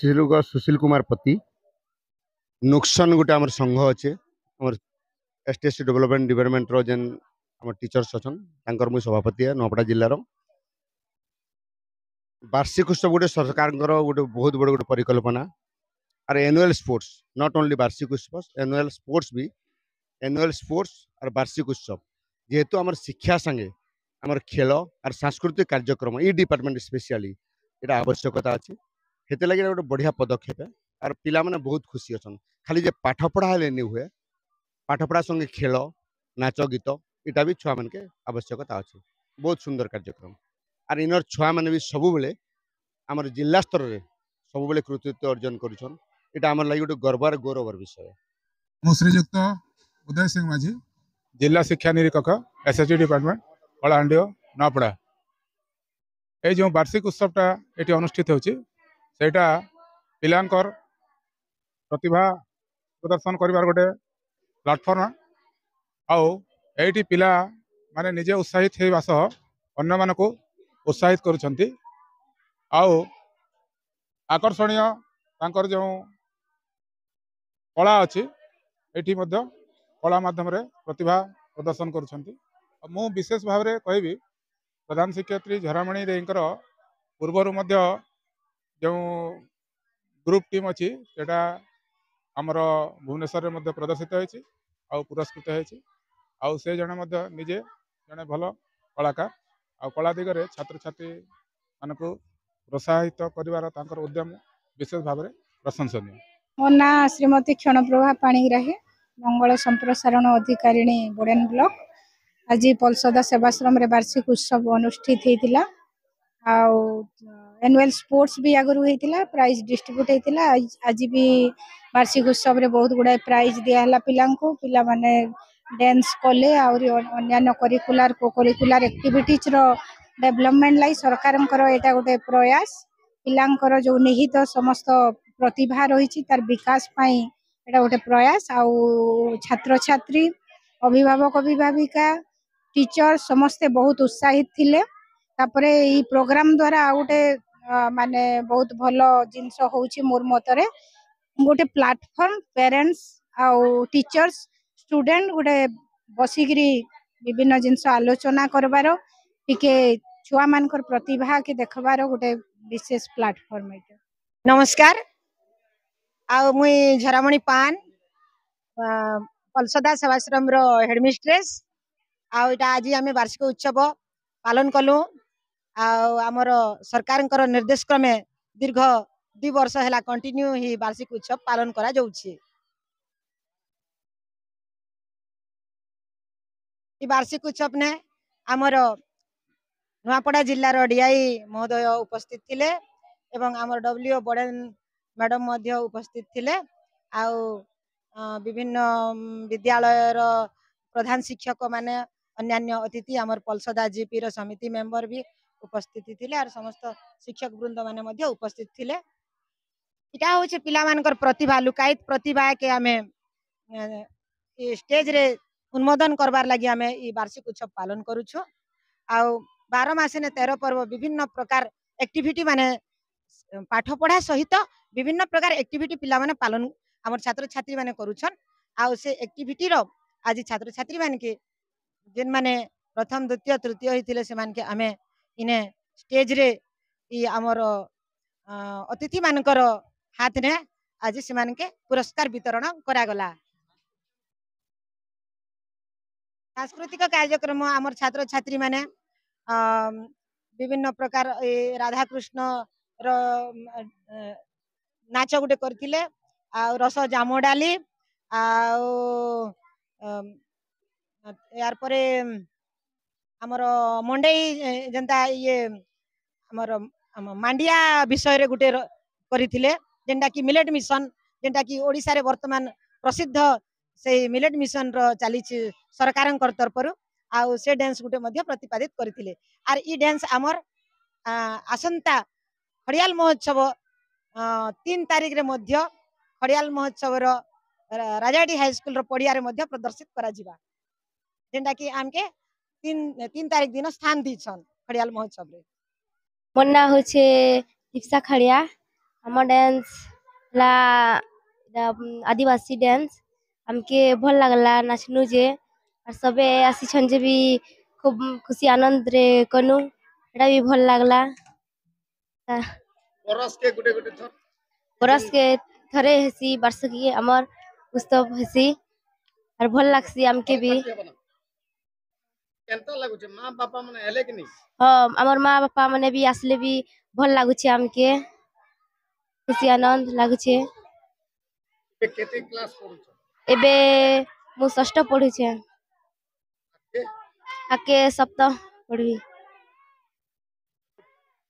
सुशील कुमार पति नुकसान गोटे आम संघ अच्छे आम एस टी डेवलपमेंट डिपार्टमेंट जेन आम टीचर्स अच्छा मुझे सभापति है नपड़ा जिलार वार्षिक उत्सव गोटे सरकार गोटे बहुत बड़ गोटे परिकल्पना और एनुअल स्पोर्ट्स नॉट ओनली वार्षिक उत्सव एनुअल स्पोर्ट्स भी एनुअल स्पोर्ट्स और वार्षिक उत्सव जेहेतु आम शिक्षा संगे आम खेल और सांस्कृतिक कार्यक्रम ये डिपार्टमेंट स्पेशली यहाँ आवश्यकता अच्छी से लगे गोटे बढ़िया पदक्षेप है और पिला माने बहुत खुशी अच्छा खाली जे पाठ पढ़ा नहीं हुए पाठपढ़ा संगे खेल नाच गीत इटा भी छुआ मान के आवश्यकता अच्छे बहुत सुंदर कार्यक्रम और इनर छुआ मैंने भी सब बेले आम जिला स्तर में सब बेले कृतित्व अर्जन करुछन इटा आम लगे गोटे गर्व और गौरवर विषय। मो श्रीजुक्त उदय सिंह माझी जिला शिक्षा निरीक्षक एसएचजी डिपार्टमेंट कलाहांडी नपड़ा ये जो वार्षिक उत्सवटा ये अनुष्ठित होटा पिलांकर प्रतिभा प्रदर्शन कर गोटे प्लाटफर्म आउ एटी पिला माने निजे उत्साहित होगा सह अन्य मानक उत्साहित करुछंती आउ आकर्षणीय तांकर जो कला अच्छी एटी मध्य कला माध्यम प्रतिभा प्रदर्शन करुछंती मु विशेष भाव में कहबी प्रधान शिक्षयित्री झरामणि देईंकर पूर्वर मध्य जो ग्रुप टीम अच्छी सेटा आमर भुवनेश्वर में प्रदर्शित होती आउ पुरस्कृत होती आउ से जने मध्य निजे जने भल कलाकार आ कला दिगरे छात्र छात्री मानक प्रोत्साहित करिवार तांकर उद्यम विशेष भाव में प्रशंसनीय। मो ना श्रीमती क्षणप्रभा पाणिग्राही मंगल संप्रसारण अधिकारिणी बोडेन ब्लॉक आज पलसदा सेवाश्रम रे वार्षिक उत्सव अनुष्ठित होता एनुअल स्पोर्ट्स भी आगु होता प्राइज डिस्ट्रीब्यूट होता आज भी वार्षिक उत्सव रे बहुत गुड़ाए प्राइज दिया पिला पिला माने डांस कले अन्य करिकुलर को करिकुलर एक्टिविटीज रो डेवलपमेंट लाई सरकार एटा गोटे प्रयास पिलांकर जो निहित समस्त प्रतिभा रही तार विकास पाई एटा गोटे प्रयास आउ छात्र छात्री अभिभावक अभिभाविका टीचर समस्ते बहुत उत्साहित थिले तापरे ई प्रोग्राम द्वारा आ गोटे माने बहुत भलो जिंस होउची मोर मतरे गोटे प्लेटफॉर्म पेरेंट्स आउ टीचर्स स्टूडेंट गोटे बसिकरी विभिन्न जिनस आलोचना करबार टिके छुआ मानकर प्रतिभा के देखबार गोटे विशेष प्लेटफॉर्म है। नमस्कार आ मुई झरामणि पान पलसदा सेवाश्रम रो हेडमिस्ट्रेस आटा आज आम वार्षिक उत्सव पालन कलु आमर सरकार निर्देश क्रमे दीर्घ 2 वर्ष है कंटिन्यू ही वार्षिक उत्सव पालन करा जाउछि। वार्षिक उत्सव ने आमर नुआपड़ा जिलार डीआई महोदय उपस्थित थिले एवं आमर डब्ल्यूओ बोडेन मैडम मध्य उपस्थित थिले आउ विभिन्न विद्यालय प्रधान शिक्षक माने अन्यान्य अतिथि आमर पलसदा जीपी रो समिति मेंबर भी उपस्थित थिले और समस्त शिक्षक वृंद माने मध्य उपस्थित थिले। इटा होचे पिला मानकर प्रतिभा लुकायित प्रतिभा के आमे स्टेज रे उन्मोदन करबार लगी आमे ई वार्षिक उत्सव पालन करूछु आउ 12 मास ने 13 पर्व विभिन्न प्रकार एक्टिविटी माने पाठ पढ़ा सहित विभिन्न प्रकार एक्टिविटी पिला माने पालन हमर छात्र छात्री माने करूछन आउ से एक्टिविटी रो आज छात्र छात्री माने के जिन माने प्रथम द्वितीय तृतीय होइतिले से मान के आमे इने स्टेज रे ई हमर अतिथि मानकर हाथ ने आज से मान के पुरस्कार वितरण करा गला। सांस्कृतिक कार्यक्रम आमर छात्र छात्री माने विभिन्न प्रकार राधा कृष्ण रो नाच गुटे करथिले आ रस जामो डाली आ यार परे हमर मंडई जनता ये हमर मांडिया विषय रे गुटे करिथिले जेंटा कि मिलेट मिशन जेंटा कि ओडिसा रे वर्तमान प्रसिद्ध से मिलेट मिशन रो चली सरकार तरफ आउ से डांस गुटे मध्य प्रतिपादित करथिले आर ई डांस हमर आसंता खड़ियाल महोत्सव 3 तारीख रे मध्य खड़ियाल महोत्सव रो राजाडी हाई स्कूल रो पड़िया रे मध्य प्रदर्शित करा जिबा जेंटा कि आमके 3 तारीख दिन स्थान दीछन खड़ियाल महोत्सव रे। मोर ना होचे दीक्षा खड़िया ଆମ ଡ୍ୟାନ୍ସ ହେଲା ଆଦିବାସୀ ଡ୍ୟାନ୍ସ ଆମକେ ଭଲ ଲାଗଲା ନାଚନୁ ଯେ ଆର୍ ସବେ ଆସିଛନ୍ ଯେ ବି ଖୁବ୍ ଖୁସି ଆନନ୍ଦରେ କନୁ ସେଟା ବି ଭଲ ଲାଗଲା ବରଷକେ ଥରେ ହେସି ବାର୍ଷିକୀ ଆମର୍ ଉତ୍ସବ ହେସି ଆର୍ ଭଲ ଲାଗ୍ସି ଆମକେ ବି ହଁ ଆମର୍ ମା ବାପା ମାନେ ବି ଆସିଲେ ବି ଭଲ ଲାଗୁଛି ଆମକେ ଖୁସି ଆନନ୍ଦ ଲାଗୁଛେ ଏବେ ମୁଁ ଷଷ୍ଠ ପଢୁଛେ ଆକେ ସପ୍ତମ ପଢିବି